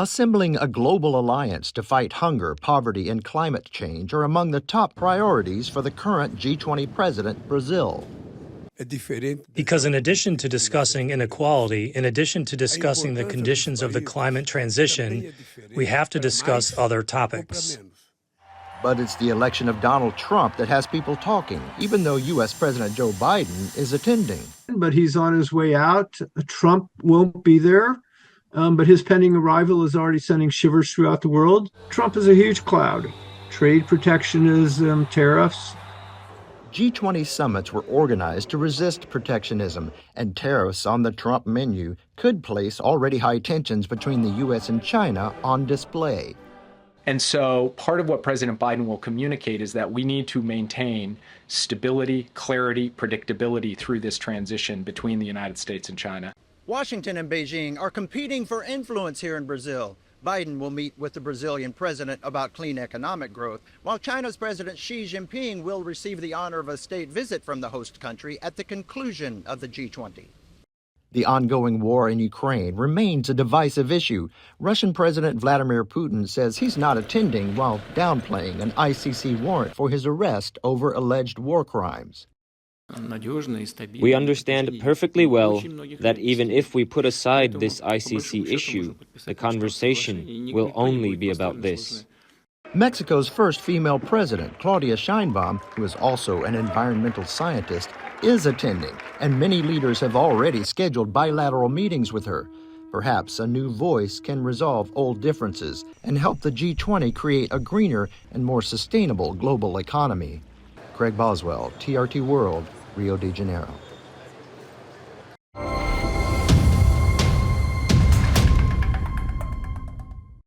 Assembling a global alliance to fight hunger, poverty, and climate change are among the top priorities for the current G20 president, Brazil. Because in addition to discussing inequality, in addition to discussing the conditions of the climate transition, we have to discuss other topics. But it's the election of Donald Trump that has people talking, even though U.S. President Joe Biden is attending. But he's on his way out. Trump won't be there, but his pending arrival is already sending shivers throughout the world. Trump is a huge cloud. Trade protectionism, tariffs. G20 summits were organized to resist protectionism, and tariffs on the Trump menu could place already high tensions between the U.S. and China on display. And so part of what President Biden will communicate is that we need to maintain stability, clarity, predictability through this transition between the United States and China. Washington and Beijing are competing for influence here in Brazil. Biden will meet with the Brazilian president about clean economic growth, while China's President Xi Jinping will receive the honor of a state visit from the host country at the conclusion of the G20. The ongoing war in Ukraine remains a divisive issue. Russian President Vladimir Putin says he's not attending while downplaying an ICC warrant for his arrest over alleged war crimes. We understand perfectly well that even if we put aside this ICC issue, the conversation will only be about this. Mexico's first female president, Claudia Sheinbaum, who is also an environmental scientist, is attending, and many leaders have already scheduled bilateral meetings with her. Perhaps a new voice can resolve old differences and help the G20 create a greener and more sustainable global economy. Craig Boswell, TRT World, Rio de Janeiro.